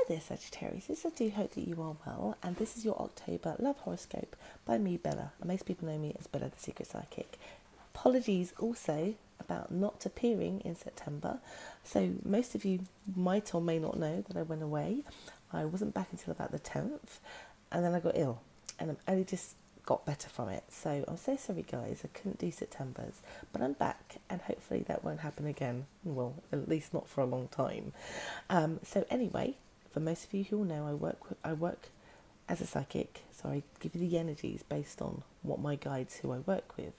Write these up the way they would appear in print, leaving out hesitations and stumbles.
Hi there, Sagittarius. I do hope that you are well, and this is your October Love Horoscope by me, Bella. And most people know me as Bella the Secret Psychic. Apologies also about not appearing in September. So most of you might or may not know that I went away. I wasn't back until about the 10th, and then I got ill, and I only just got better from it. So I'm so sorry, guys. I couldn't do September's, but I'm back, and hopefully that won't happen again. Well, at least not for a long time. So anyway, for most of you who will know, I work as a psychic, so I give you the energies based on what my guides who I work with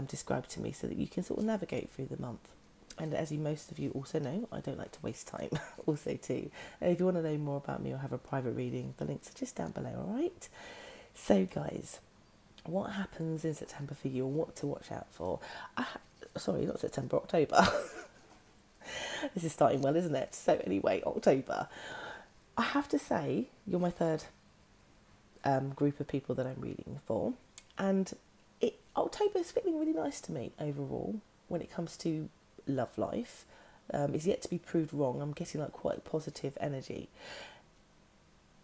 describe to me, so that you can sort of navigate through the month. And as most of you also know, I don't like to waste time also too. And if you want to know more about me or have a private reading, the links are just down below, alright? So guys, what happens in September for you, or what to watch out for? Sorry, not September, October. This is starting well, isn't it? So anyway, October. I have to say, you're my third group of people that I'm reading for. And October is feeling really nice to me overall when it comes to love life. It's yet to be proved wrong. I'm getting like quite positive energy.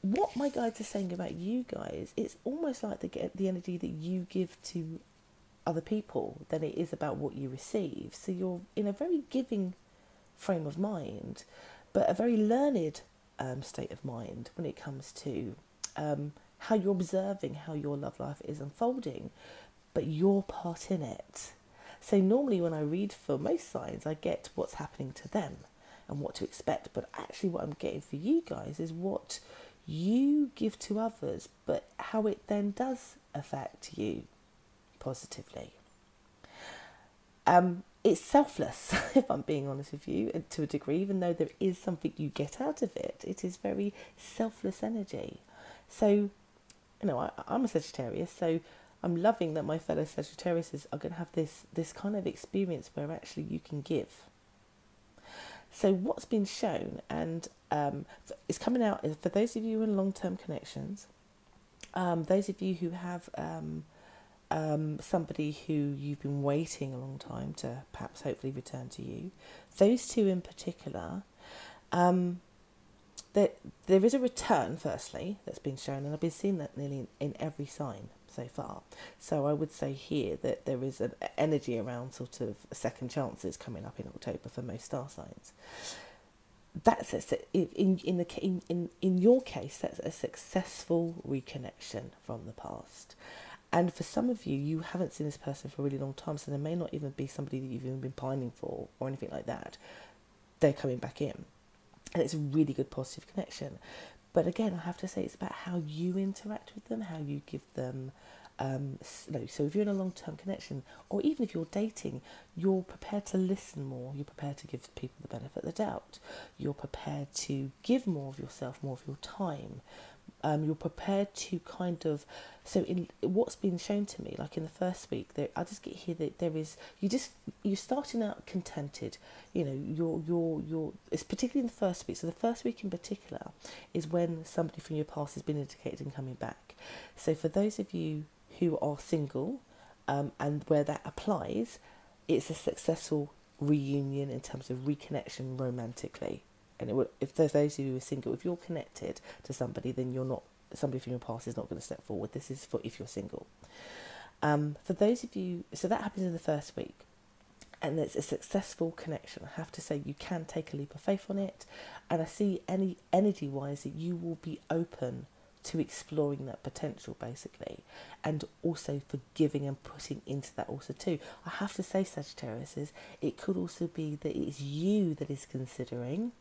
What my guides are saying about you guys, it's almost like the energy that you give to other people than it is about what you receive. So you're in a very giving frame of mind, but a very learned state of mind when it comes to how you're observing how your love life is unfolding, but your part in it. So normally when I read for most signs, I get what's happening to them and what to expect, but actually what I'm getting for you guys is what you give to others, but how it then does affect you positively. It's selfless, if I'm being honest with you, to a degree, even though there is something you get out of it. It is very selfless energy. So, I'm a Sagittarius, so I'm loving that my fellow Sagittariuses are going to have this kind of experience where actually you can give. So what's been shown, and it's coming out, for those of you in long-term connections, those of you who have somebody who you've been waiting a long time to perhaps hopefully return to you, those two in particular, there is a return, firstly, that's been shown, and I've been seeing that nearly in every sign so far. So I would say here that there is an energy around sort of second chances coming up in October for most star signs. That's in your case, that's a successful reconnection from the past. And for some of you, you haven't seen this person for a really long time, so there may not even be somebody that you've even been pining for or anything like that. They're coming back in. And it's a really good positive connection. But again, I have to say it's about how you interact with them, how you give them... so if you're in a long-term connection, or even if you're dating, you're prepared to listen more, you're prepared to give people the benefit of the doubt, you're prepared to give more of yourself, more of your time. You're prepared to kind of, so in what's been shown to me, like in the first week, I just get here that there is, you're starting out contented, you're it's particularly in the first week. So the first week in particular is when somebody from your past has been indicated and coming back. So for those of you who are single, and where that applies, it's a successful reunion in terms of reconnection romantically. And if there's those of you who are single, if you're connected to somebody, then somebody from your past is not going to step forward. This is for if you're single. For those of you, so that happens in the first week, and it's a successful connection. I have to say, you can take a leap of faith on it, and I see any energy-wise that you will be open to exploring that potential, basically, and also for giving and putting into that also too. I have to say, Sagittarius, it could also be that it's you that is considering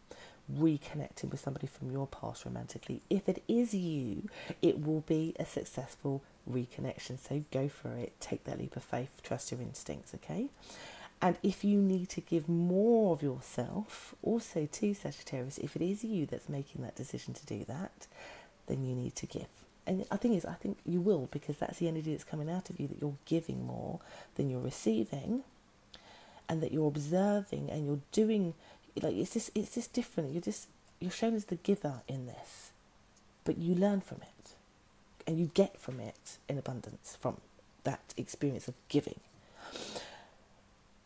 reconnecting with somebody from your past romantically. If it is you, it will be a successful reconnection. So go for it, take that leap of faith, trust your instincts, okay? And if you need to give more of yourself, also to Sagittarius, if it is you that's making that decision to do that, then you need to give. And I think you will, because that's the energy that's coming out of you, that you're giving more than you're receiving, and that you're observing and you're doing, like, it's just different. You're shown as the giver in this, but you learn from it, and you get from it in abundance from that experience of giving.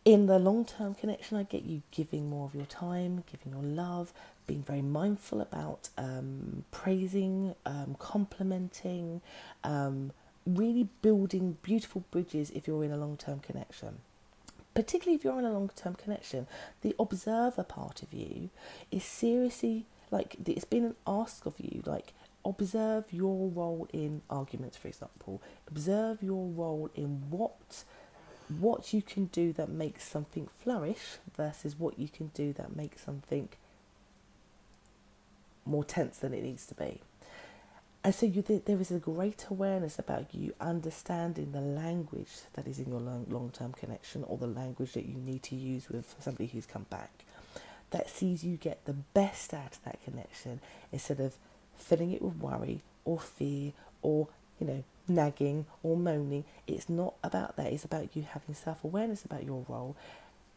In the long-term connection, I get you giving more of your time, giving your love, being very mindful about praising, complimenting, really building beautiful bridges if you're in a long-term connection. Particularly if you're in a long-term connection, the observer part of you is seriously, like, it's been an ask of you, like, observe your role in arguments, for example. Observe your role in what you can do that makes something flourish versus what you can do that makes something more tense than it needs to be. And so there is a great awareness about you understanding the language that is in your long-term connection, or the language that you need to use with somebody who's come back, that sees you get the best out of that connection instead of filling it with worry or fear or, nagging or moaning. It's not about that. It's about you having self-awareness about your role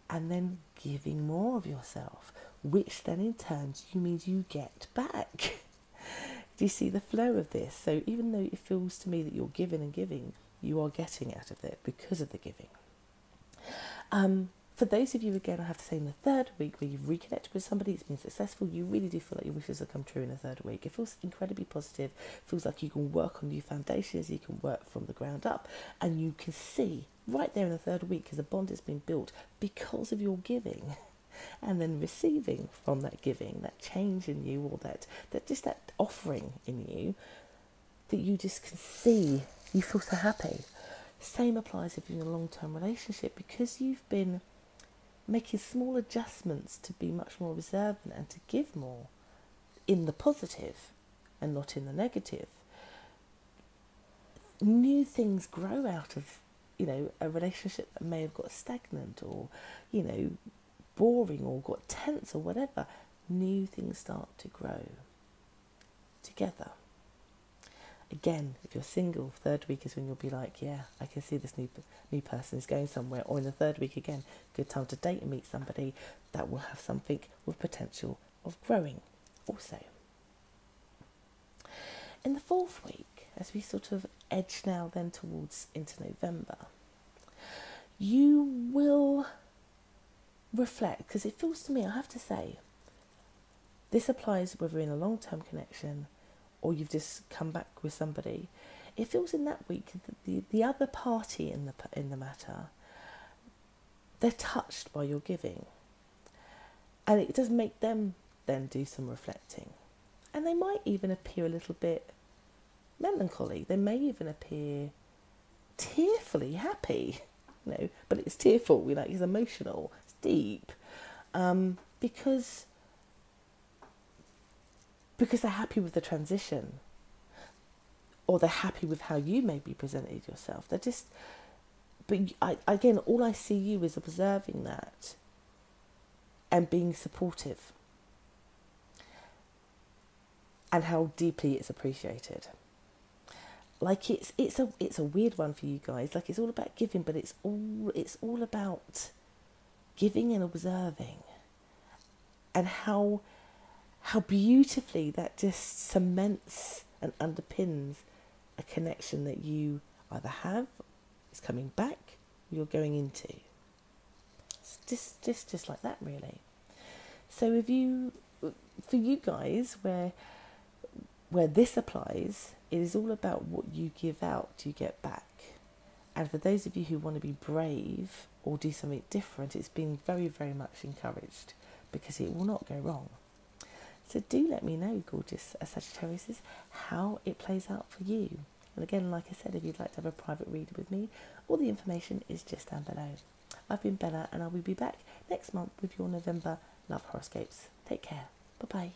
and then giving more of yourself, which then in turn means you get back. Do you see the flow of this? So even though it feels to me that you're giving and giving, you are getting out of it because of the giving. For those of you, again, I have to say, in the third week where you've reconnected with somebody, it's been successful, you really do feel like your wishes have come true in the third week. It feels incredibly positive. It feels like you can work on new foundations, you can work from the ground up, and you can see right there in the third week as a bond has been built because of your giving. And then receiving from that giving, that change in you, or that offering in you, that you just can see, you feel so happy. Same applies if you're in a long-term relationship, because you've been making small adjustments to be much more observant and to give more in the positive and not in the negative. New things grow out of, a relationship that may have got stagnant or, boring or got tense or whatever. New things start to grow together. Again, if you're single, third week is when you'll be like, yeah, I can see this new person is going somewhere. Or in the third week, again, good time to date and meet somebody that will have something with potential of growing also. In the fourth week, as we sort of edge now then towards into November, you will reflect, because it feels to me, I have to say, this applies whether in a long-term connection or you've just come back with somebody. It feels in that week that the other party in the matter, they're touched by your giving, and it does make them then do some reflecting, and they might even appear a little bit melancholy. They may even appear tearfully happy, but it's tearful. It's emotional, it's deep, because they're happy with the transition, or they're happy with how you maybe presented yourself. Again, all I see you is observing that and being supportive, and how deeply it's appreciated. Like it's a weird one for you guys. Like, it's all about giving, but it's all about giving and observing, and how beautifully that just cements and underpins a connection that you either have, is coming back, or you're going into. It's just like that, really. So for you guys, where this applies, it is all about what you give out, you get back. And for those of you who want to be brave or do something different, it's been very, very much encouraged, because it will not go wrong. So do let me know, gorgeous Sagittariuses, how it plays out for you. And again, like I said, if you'd like to have a private read with me, all the information is just down below. I've been Bella, and I will be back next month with your November love horoscopes. Take care. Bye-bye.